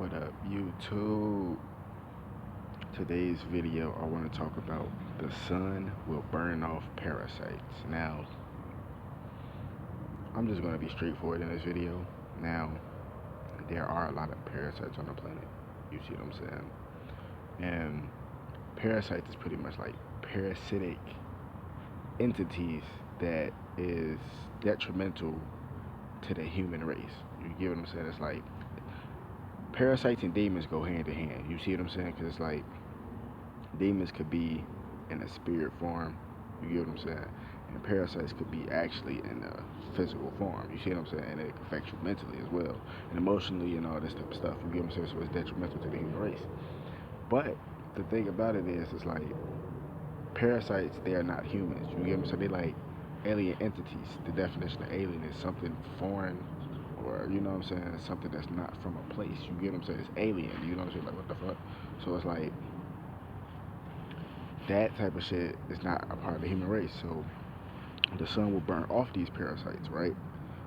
What up, YouTube? Today's video, I want to talk about the sun will burn off parasites. Now, I'm just going to be straightforward in this video. Now, there are a lot of parasites on the planet. You see what I'm saying? And parasites is pretty much like parasitic entities that is detrimental to the human race. You get what I'm saying? It's like parasites and demons go hand in hand. You see what I'm saying? Because it's like demons could be in a spirit form, you get what I'm saying? And parasites could be actually in a physical form, you see what I'm saying? And it affects you mentally as well, and emotionally and all this type of stuff, you get what I'm saying? So it's detrimental to the human race. But the thing about it is, it's like parasites, they are not humans, you get what I'm saying? They like alien entities. The definition of alien is something foreign, or you know what I'm saying, something that's not from a place, you get what I'm saying? It's alien, you know what I'm saying? Like, what the fuck? So it's like that type of shit is not a part of the human race. So the sun will burn off these parasites, right?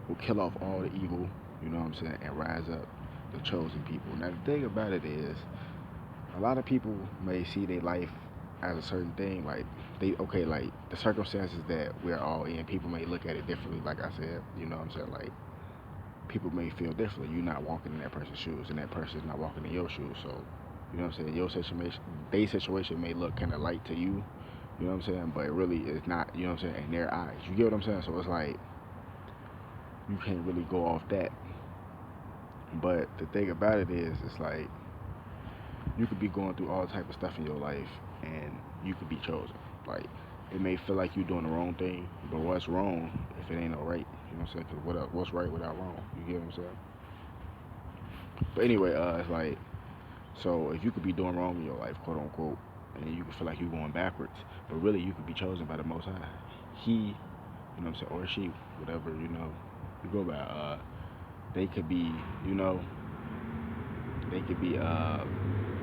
Will kill off all the evil, you know what I'm saying, and rise up the chosen people. Now the thing about it is, a lot of people may see their life as a certain thing, like like the circumstances that we're all in, people may look at it differently, like I said, you know what I'm saying, like people may feel differently. You're not walking in that person's shoes, and that person's not walking in your shoes. So, you know what I'm saying? Your situation, their situation may look kind of light to you. You know what I'm saying? But it really is not. You know what I'm saying? In their eyes, you get what I'm saying? So it's like you can't really go off that. But the thing about it is, it's like you could be going through all type of stuff in your life, and you could be chosen. Like it may feel like you're doing the wrong thing, but what's wrong if it ain't no right? You know what I'm saying? Because what's right without wrong? You get what I'm saying? But anyway, it's like, so if you could be doing wrong in your life, quote unquote, and you could feel like you're going backwards, but really you could be chosen by the Most High. He, you know what I'm saying, or she, whatever, you know, you go by, they could be, you know, they could be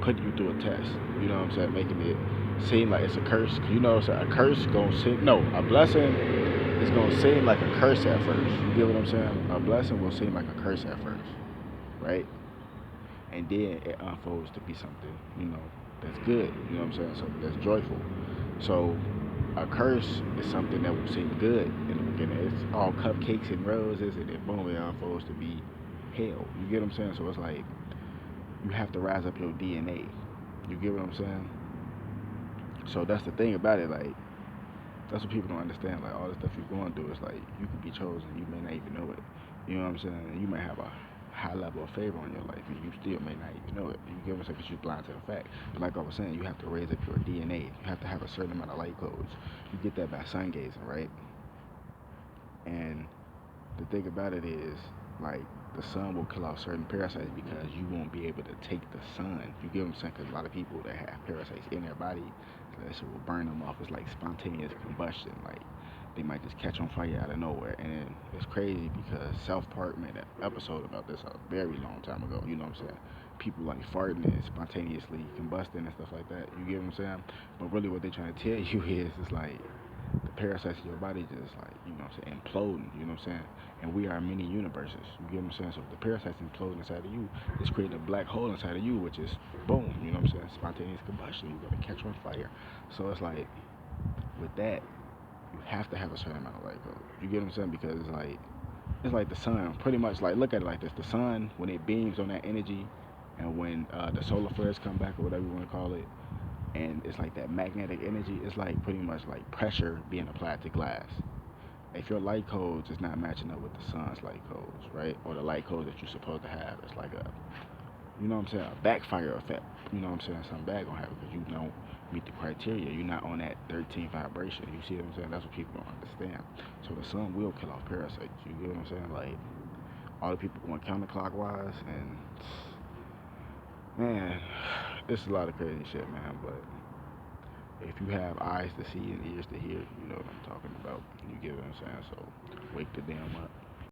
putting you through a test, you know what I'm saying, making it seem like it's a curse. You know, so a curse gonna seem, no, a blessing is gonna seem like a curse at first. You get what I'm saying? A blessing will seem like a curse at first, right? And then it unfolds to be something, you know, that's good, you know what I'm saying? Something that's joyful. So a curse is something that will seem good in the beginning. It's all cupcakes and roses, and then boom, it unfolds to be hell. You get what I'm saying? So it's like you have to rise up your DNA. You get what I'm saying? So that's the thing about it. Like that's what people don't understand. Like all the stuff you're going through is like you could be chosen. You may not even know it. You know what I'm saying? You may have a high level of favor on your life, and you still may not even know it. You get what I'm saying? Because you're blind to the fact. But like I was saying, you have to raise up your DNA. You have to have a certain amount of light codes. You get that by sun gazing, right? And the thing about it is, like, the sun will kill off certain parasites because you won't be able to take the sun. You get what I'm saying? Because a lot of people that have parasites in their body, so that shit will burn them off. It's like spontaneous combustion. Like, they might just catch on fire out of nowhere. And it's crazy because South Park made an episode about this a very long time ago. You know what I'm saying? People like farting and spontaneously combusting and stuff like that. You get what I'm saying? But really, what they're trying to tell you is, it's like the parasites in your body just like, you know what I'm saying, imploding, you know what I'm saying? And we are many universes, you get what I'm saying? So if the parasites implode inside of you, it's creating a black hole inside of you, which is boom, you know what I'm saying? Spontaneous combustion, you're gonna catch on fire. So it's like with that, you have to have a certain amount of light code. You get what I'm saying? Because it's like the sun, pretty much. Like look at it like this: the sun, when it beams on that energy, and when the solar flares come back or whatever you want to call it, and it's like that magnetic energy, it's like pretty much like pressure being applied to glass. If your light codes is not matching up with the sun's light codes, right, or the light codes that you're supposed to have, it's like a, you know what I'm saying, a backfire effect. You know what I'm saying? Something bad gonna happen because you don't meet the criteria. You're not on that 13 vibration. You see what I'm saying? That's what people don't understand. So the sun will kill off parasites. You get what I'm saying? Like all the people going counterclockwise, and man, it's a lot of crazy shit, man. But if you have eyes to see and ears to hear, you know what I'm talking about. You get what I'm saying? So wake the damn up.